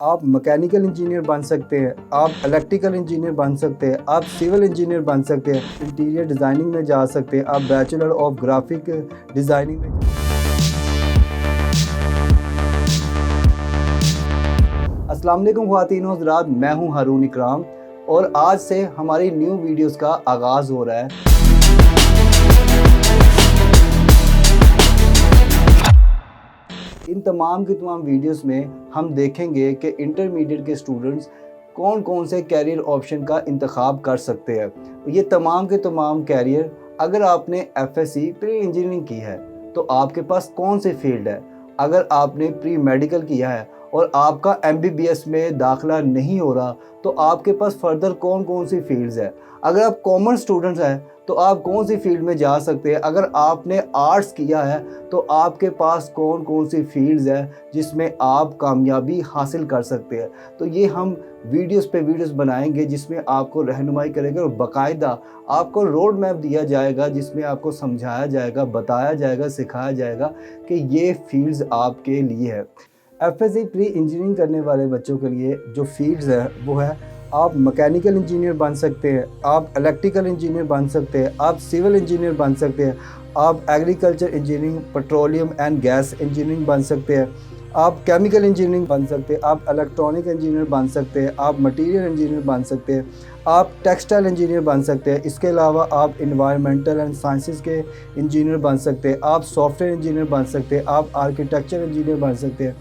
आप mechanical engineer बन सकते हैं, आप इलेक्ट्रिकल इंजीनियर बन सकते हैं, आप सिविल इंजीनियर बन सकते हैं, इंटीरियर डिज़ाइनिंग में जा सकते हैं, आप बैचलर ऑफ ग्राफिक डिज़ाइनिंग में। अस्सलाम वालेकुम ख़वातीन व हज़रात, मैं हूं हारून इकराम और आज से हमारी न्यू वीडियोस का आगाज़ हो रहा है। इन तमाम की तमाम वीडियोस में हम देखेंगे कि इंटरमीडिएट के स्टूडेंट्स कौन कौन से कैरियर ऑप्शन का इंतखाब कर सकते हैं। ये तमाम के तमाम कैरियर, अगर आपने एफएससी प्री इंजीनियरिंग की है तो आपके पास कौन से फील्ड है, अगर आपने प्री मेडिकल किया है और आपका एमबीबीएस में दाखिला नहीं हो रहा तो आपके पास फर्दर कौन कौन सी फील्ड्स है, अगर आप कॉमर्स स्टूडेंट्स हैं तो आप कौन सी फील्ड में जा सकते हैं, अगर आपने आर्ट्स किया है तो आपके पास कौन कौन सी फील्ड्स है जिसमें आप कामयाबी हासिल कर सकते हैं। तो ये हम वीडियोस पे वीडियोस बनाएंगे जिसमें आपको रहनुमाई करेंगे और बाकायदा आपको रोड मैप दिया जाएगा जिसमें आपको समझाया जाएगा, बताया जाएगा, सिखाया जाएगा कि ये फील्ड्स आपके लिए है। एफएससी प्री इंजीनियरिंग करने वाले बच्चों के लिए जो फील्ड्स है वो है, आप मैकेनिकल इंजीनियर बन सकते हैं, आप इलेक्ट्रिकल इंजीनियर बन सकते हैं, आप सिविल इंजीनियर बन सकते हैं, आप agriculture engineering, petroleum and gas engineering बन सकते हैं, आप केमिकल इंजीनियरिंग बन सकते हैं, आप इलेक्ट्रॉनिक इंजीनियर बन सकते हैं, आप मटीरियल इंजीनियर बन सकते हैं, आप टेक्सटाइल इंजीनियर बन सकते हैं। इसके अलावा आप इन्वायरमेंटल एंड साइंसेस के इंजीनियर बन सकते हैं, आप सॉफ्टवेयर इंजीनियर बन सकते हैं, आप आर्किटेक्चर इंजीनियर बन सकते हैं,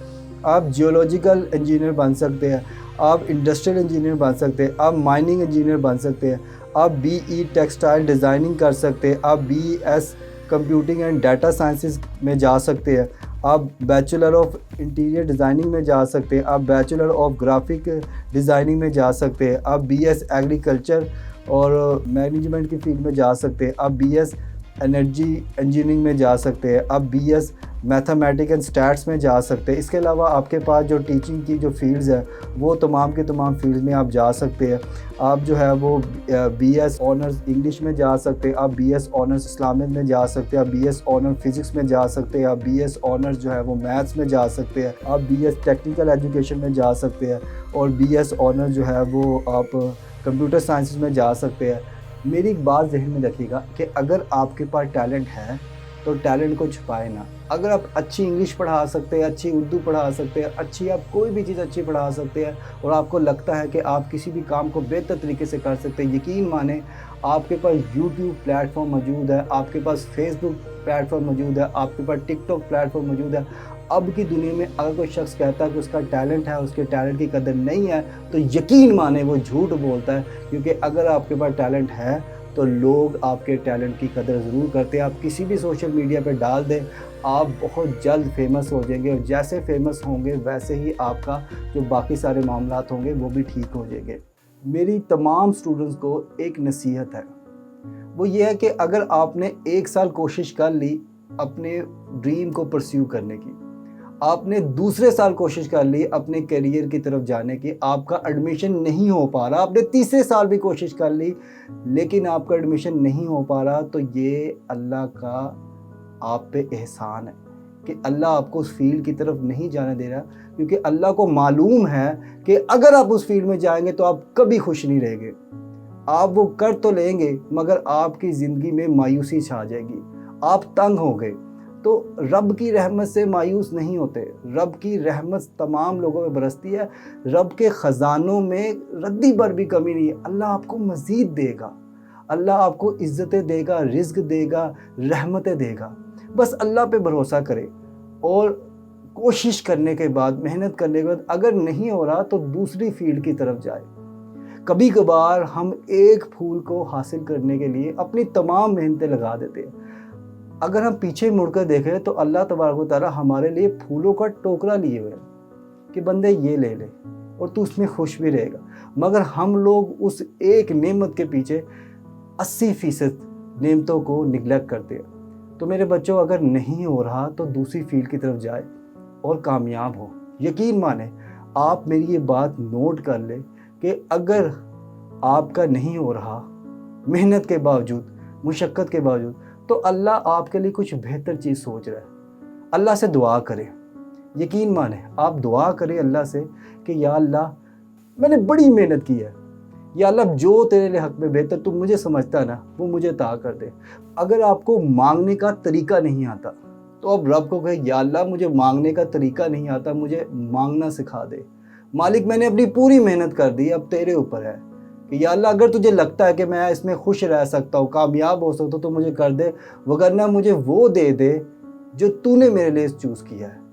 आप जियोलॉजिकल इंजीनियर बन सकते हैं, आप इंडस्ट्रियल इंजीनियर बन सकते हैं, आप माइनिंग इंजीनियर बन सकते हैं, आप बीई टेक्सटाइल डिज़ाइनिंग कर सकते हैं, आप BeES computing and data sciences में जा सकते हैं, आप बैचलर ऑफ इंटीरियर डिज़ाइनिंग में जा सकते हैं, आप बैचलर ऑफ ग्राफिक डिज़ाइनिंग में जा सकते हैं, आप बीएस एग्रीकल्चर और मैनेजमेंट की फील्ड में जा सकते हैं, आप बीएस एनर्जी इंजीनियरिंग में जा सकते हैं, आप बीएस मैथमेटिक्स एंड स्टैट्स में जा सकते हैं। इसके अलावा आपके पास जो टीचिंग की जो फील्ड्स हैं वो तमाम के तमाम फील्ड्स में आप जा सकते हैं। आप जो है वो बीएस ऑनर्स इंग्लिश में जा सकते हैं, आप बीएस ऑनर्स इस्लामिक में जा सकते हैं, आप बीएस ऑनर फिज़िक्स में जा सकते हैं, आप बीएस ऑनर्स जो है वो मैथ्स में जा सकते हैं, आप बीएस टेक्निकल एजुकेशन में जा सकते हैं और बीएस ऑनर्स जो है वो आप कंप्यूटर साइंसेस में जा सकते हैं। मेरी एक बात ज़हन में रखिएगा कि अगर आपके पास टैलेंट है तो टैलेंट को छुपाए ना। अगर आप अच्छी इंग्लिश पढ़ा सकते हैं, अच्छी उर्दू पढ़ा सकते हैं, अच्छी आप कोई भी चीज़ अच्छी पढ़ा सकते हैं और आपको लगता है कि आप किसी भी काम को बेहतर तरीके से कर सकते हैं, यकीन माने आपके पास यूट्यूब प्लेटफॉर्म मौजूद है, आपके पास फेसबुक प्लेटफॉर्म मौजूद है, आपके पास टिकटॉक प्लेटफॉर्म मौजूद है। अब की दुनिया में अगर कोई शख्स कहता है कि उसका टैलेंट है, उसके टैलेंट की कदर नहीं है, तो यकीन माने वो झूठ बोलता है। क्योंकि अगर आपके पास टैलेंट है तो लोग आपके टैलेंट की कदर ज़रूर करते हैं। आप किसी भी सोशल मीडिया पे डाल दें, आप बहुत जल्द फेमस हो जाएंगे और जैसे फेमस होंगे वैसे ही आपका जो बाकी सारे मामलात होंगे वो भी ठीक हो जाएंगे। मेरी तमाम स्टूडेंट्स को एक नसीहत है, वो ये है कि अगर आपने 1 साल कोशिश कर ली अपने ड्रीम को परस्यू करने की, आपने दूसरे साल कोशिश कर ली अपने करियर की तरफ जाने की, आपका एडमिशन नहीं हो पा रहा, आपने तीसरे साल भी कोशिश कर ली लेकिन आपका एडमिशन नहीं हो पा रहा, तो ये अल्लाह का आप पे एहसान है कि अल्लाह आपको उस फील्ड की तरफ नहीं जाने दे रहा। क्योंकि अल्लाह को मालूम है कि अगर आप उस फील्ड में जाएंगे तो आप कभी खुश नहीं रहेंगे। आप वो कर तो लेंगे मगर आपकी ज़िंदगी में मायूसी छा जाएगी, आप तंग हो गए। तो रब की रहमत से मायूस नहीं होते, रब की रहमत तमाम लोगों में बरसती है, रब के ख़जानों में रद्दी भर भी कमी नहीं है। अल्लाह आपको मज़ीद देगा, अल्लाह आपको इज़्ज़तें देगा, रिज़्क़ देगा, रहमतें देगा। बस अल्लाह पे भरोसा करें और कोशिश करने के बाद, मेहनत करने के बाद अगर नहीं हो रहा तो दूसरी फील्ड की तरफ जाए। कभी कभार हम एक फूल को हासिल करने के लिए अपनी तमाम मेहनतें लगा देते हैं। अगर हम पीछे मुड़कर देखें तो अल्लाह तबारक व तआला हमारे लिए फूलों का टोकरा लिए हुए हैं कि बंदे ये ले ले और तू उसमें खुश भी रहेगा, मगर हम लोग उस एक नेमत के पीछे 80% नेमतों को निगलेक्ट करते हैं। तो मेरे बच्चों, अगर नहीं हो रहा तो दूसरी फील्ड की तरफ जाए और कामयाब हो। यकीन माने, आप मेरी ये बात नोट कर ले कि अगर आपका नहीं हो रहा मेहनत के बावजूद, मुशक्क़त के बावजूद, तो अल्लाह आपके लिए कुछ बेहतर चीज़ सोच रहा है। अल्लाह से दुआ करें यकीन माने आप दुआ करें अल्लाह से कि या अल्लाह मैंने बड़ी मेहनत की है, या अल्लाह जो तेरे लिए हक में बेहतर तू मुझे समझता ना वो मुझे अता कर दे। अगर आपको मांगने का तरीका नहीं आता तो अब रब को कहे या अल्लाह मुझे मांगने का तरीका नहीं आता, मुझे मांगना सिखा दे। मालिक मैंने अपनी पूरी मेहनत कर दी, अब तेरे ऊपर है कि या अल्लाह अगर तुझे लगता है कि मैं इसमें खुश रह सकता हूँ, कामयाब हो सकता हूँ तो मुझे कर दे, वगरना मुझे वो दे दे जो तूने मेरे लिए चूज़ किया है।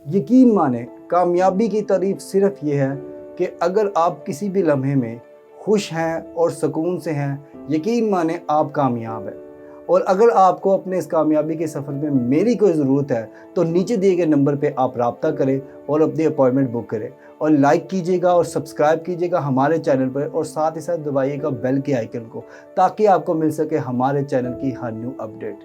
यकीन माने कामयाबी की तारीफ सिर्फ ये है कि अगर आप किसी भी लम्हे में खुश हैं और सुकून से हैं, यकीन माने आप कामयाब हैं। और अगर आपको अपने इस कामयाबी के सफ़र में मेरी कोई ज़रूरत है तो नीचे दिए गए नंबर पे आप राब्ता करें और अपनी अपॉइंटमेंट बुक करें, और लाइक कीजिएगा और सब्सक्राइब कीजिएगा हमारे चैनल पर, और साथ ही साथ दबाइएगा बेल के आइकन को, ताकि आपको मिल सके हमारे चैनल की हर न्यू अपडेट।